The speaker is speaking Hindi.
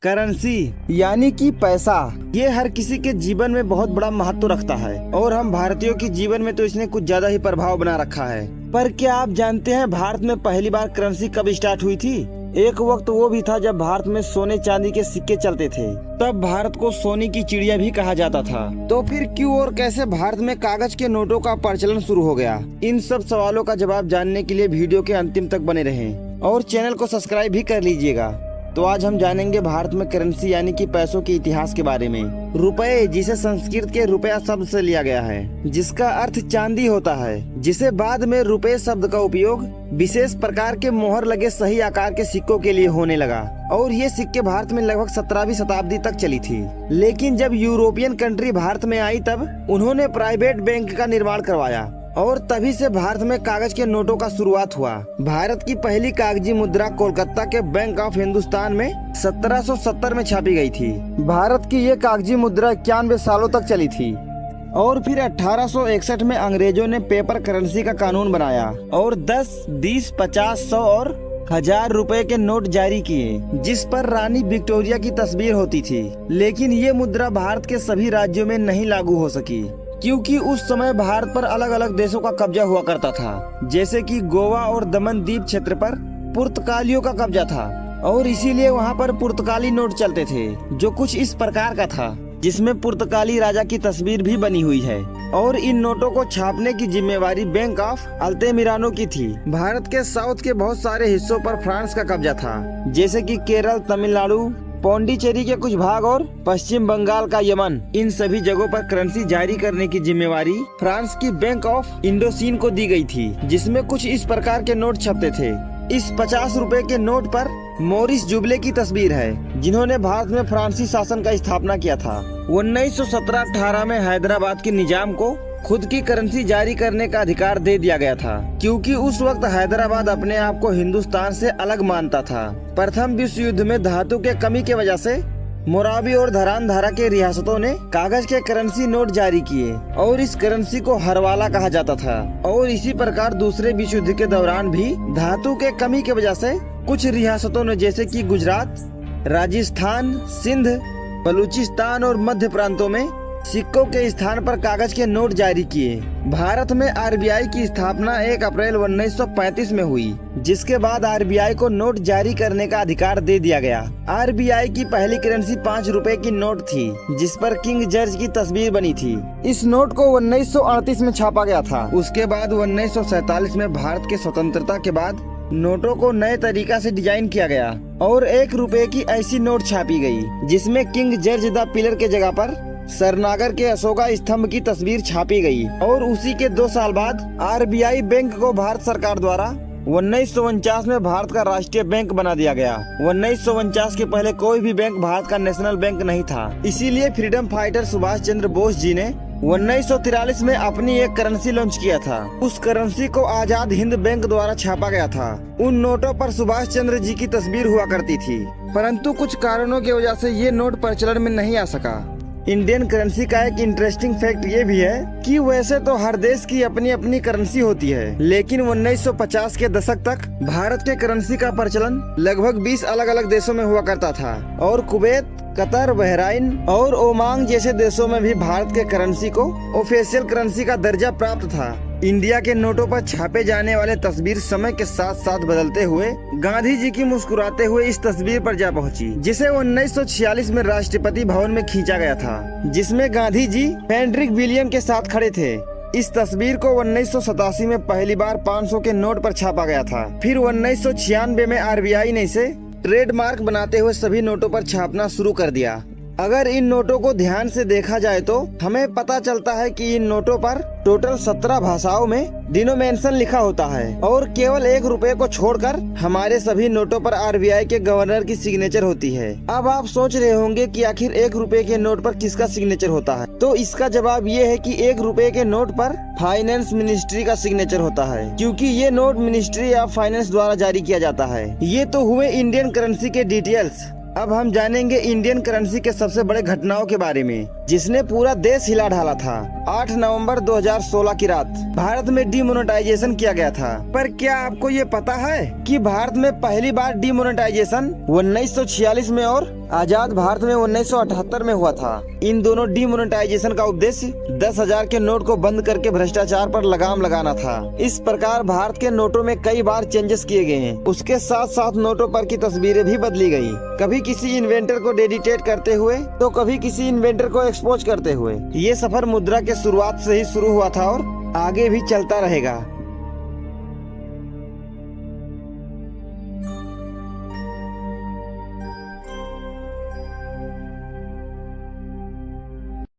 करेंसी यानी कि पैसा, ये हर किसी के जीवन में बहुत बड़ा महत्व रखता है और हम भारतीयों के जीवन में तो इसने कुछ ज्यादा ही प्रभाव बना रखा है। पर क्या आप जानते हैं भारत में पहली बार करेंसी कब स्टार्ट हुई थी? एक वक्त वो भी था जब भारत में सोने चांदी के सिक्के चलते थे। तब भारत को सोने की चिड़िया भी कहा जाता था। तो फिर क्यों और कैसे भारत में कागज के नोटों का प्रचलन शुरू हो गया? इन सब सवालों का जवाब जानने के लिए वीडियो के अंतिम तक बने रहें और चैनल को सब्सक्राइब भी कर लीजिएगा। तो आज हम जानेंगे भारत में करेंसी यानी कि पैसों के इतिहास के बारे में। रुपए, जिसे संस्कृत के रुपया शब्द से लिया गया है, जिसका अर्थ चांदी होता है, जिसे बाद में रुपए शब्द का उपयोग विशेष प्रकार के मोहर लगे सही आकार के सिक्कों के लिए होने लगा और ये सिक्के भारत में लगभग 17वीं शताब्दी तक चली थी। लेकिन जब यूरोपियन कंट्री भारत में आई तब उन्होंने प्राइवेट बैंक का निर्माण करवाया और तभी से भारत में कागज के नोटों का शुरुआत हुआ। भारत की पहली कागजी मुद्रा कोलकाता के बैंक ऑफ हिंदुस्तान में 1770 में छापी गई थी। भारत की ये कागजी मुद्रा 91 सालों तक चली थी और फिर 1861 में अंग्रेजों ने पेपर करेंसी का कानून बनाया और 10, 20, 50, 100 और 1000 रुपए के नोट जारी किए, जिस पर रानी विक्टोरिया की तस्वीर होती थी। लेकिन ये मुद्रा भारत के सभी राज्यों में नहीं लागू हो सकी क्योंकि उस समय भारत पर अलग अलग देशों का कब्जा हुआ करता था, जैसे कि गोवा और दमन द्वीप क्षेत्र पर पुर्तगालियों का कब्जा था और इसीलिए वहां पर पुर्तगाली नोट चलते थे, जो कुछ इस प्रकार का था, जिसमें पुर्तगाली राजा की तस्वीर भी बनी हुई है। और इन नोटों को छापने की जिम्मेवारी बैंक ऑफ अल्तेमिरानो की थी। भारत के साउथ के बहुत सारे हिस्सों पर फ्रांस का कब्जा था, जैसे कि केरल, तमिलनाडु, पौंडीचेरी के कुछ भाग और पश्चिम बंगाल का यमन। इन सभी जगहों पर करेंसी जारी करने की जिम्मेवारी फ्रांस की बैंक ऑफ इंडोचीन को दी गई थी, जिसमें कुछ इस प्रकार के नोट छपते थे। इस 50 रुपए के नोट पर मोरिस जुबले की तस्वीर है, जिन्होंने भारत में फ्रांसीसी शासन का स्थापना किया था। 1917-18 में हैदराबाद के निजाम को खुद की करेंसी जारी करने का अधिकार दे दिया गया था, क्योंकि उस वक्त हैदराबाद अपने आप को हिंदुस्तान से अलग मानता था। प्रथम विश्व युद्ध में धातु के कमी के वजह से मोराबी और धरानधारा के रियासतों ने कागज के करेंसी नोट जारी किए और इस करेंसी को हरवाला कहा जाता था। और इसी प्रकार दूसरे विश्व युद्ध के दौरान भी धातु के कमी के वजह से कुछ रियासतों ने, जैसे कि गुजरात, राजस्थान, सिंध, बलूचिस्तान और मध्य प्रांतों में सिक्कों के स्थान पर कागज के नोट जारी किए। भारत में आरबीआई की स्थापना 1 अप्रैल 1935 में हुई, जिसके बाद आरबीआई को नोट जारी करने का अधिकार दे दिया गया। आरबीआई की पहली करेंसी 5 रुपए की नोट थी, जिस पर किंग जॉर्ज की तस्वीर बनी थी। इस नोट को 1938 में छापा गया था। उसके बाद 1947 में भारत के स्वतंत्रता के बाद नोटों को नए तरीका से डिजाइन किया गया और 1 रुपए की ऐसी नोट छापी गई, जिसमें किंग जॉर्ज द पिलर के जगह पर सरनागर के अशोका स्तंभ की तस्वीर छापी गई। और उसी के 2 साल बाद आरबीआई बैंक को भारत सरकार द्वारा 1949 में भारत का राष्ट्रीय बैंक बना दिया गया। 1949 के पहले कोई भी बैंक भारत का नेशनल बैंक नहीं था। इसीलिए फ्रीडम फाइटर सुभाष चंद्र बोस जी ने 1943 में अपनी एक करेंसी लॉन्च किया था। उस करेंसी को आजाद हिंद बैंक द्वारा छापा गया था। उन नोटों पर सुभाष चंद्र जी की तस्वीर हुआ करती थी, परंतु कुछ कारणों की वजह से ये नोट प्रचलन में नहीं आ सका। इंडियन करेंसी का एक इंटरेस्टिंग फैक्ट ये भी है कि वैसे तो हर देश की अपनी अपनी करेंसी होती है, लेकिन 1950 के दशक तक भारत के करेंसी का प्रचलन लगभग 20 अलग अलग देशों में हुआ करता था और कुवैत, कतर, बहराइन और ओमान जैसे देशों में भी भारत के करेंसी को ऑफिशियल करेंसी का दर्जा प्राप्त था। इंडिया के नोटों पर छापे जाने वाले तस्वीर समय के साथ साथ बदलते हुए गांधी जी की मुस्कुराते हुए इस तस्वीर पर जा पहुंची, जिसे 1946 में राष्ट्रपति भवन में खींचा गया था, जिसमें गांधी जी फ्रेडरिक विलियम के साथ खड़े थे। इस तस्वीर को 1987 में पहली बार 500 के नोट पर छापा गया था। फिर 1996 में आरबीआई ने इसे ट्रेडमार्क बनाते हुए सभी नोटों पर छापना शुरू कर दिया। अगर इन नोटों को ध्यान से देखा जाए तो हमें पता चलता है कि इन नोटों पर टोटल 17 भाषाओं में डिनोमिनेशन लिखा होता है और केवल 1 रुपए को छोड़कर हमारे सभी नोटों पर आरबीआई के गवर्नर की सिग्नेचर होती है। अब आप सोच रहे होंगे कि आखिर 1 रुपए के नोट पर किसका सिग्नेचर होता है, तो इसका जवाब ये है कि 1 रुपए के नोट पर फाइनेंस मिनिस्ट्री का सिग्नेचर होता है, क्योंकि ये नोट मिनिस्ट्री ऑफ फाइनेंस द्वारा जारी किया जाता है। ये तो हुए इंडियन करेंसी के डिटेल्स। अब हम जानेंगे इंडियन करेंसी के सबसे बड़े घटनाओं के बारे में, जिसने पूरा देश हिला ढाला था। 8 नवंबर 2016 की रात भारत में डीमोनेटाइजेशन किया गया था। पर क्या आपको ये पता है कि भारत में पहली बार डीमोनेटाइजेशन 1946 में और आजाद भारत में 1978 में हुआ था। इन दोनों डीमोनेटाइजेशन का उद्देश्य 10,000 के नोट को बंद करके भ्रष्टाचार पर लगाम लगाना था। इस प्रकार भारत के नोटों में कई बार चेंजेस किए गए हैं। उसके साथ साथ नोटों पर की तस्वीरें भी बदली गई, कभी किसी इन्वेंटर को डेडिकेट करते हुए तो कभी किसी इन्वेंटर को एक्सपोज करते हुए। ये सफर मुद्रा के शुरुआत से ही शुरू हुआ था और आगे भी चलता रहेगा।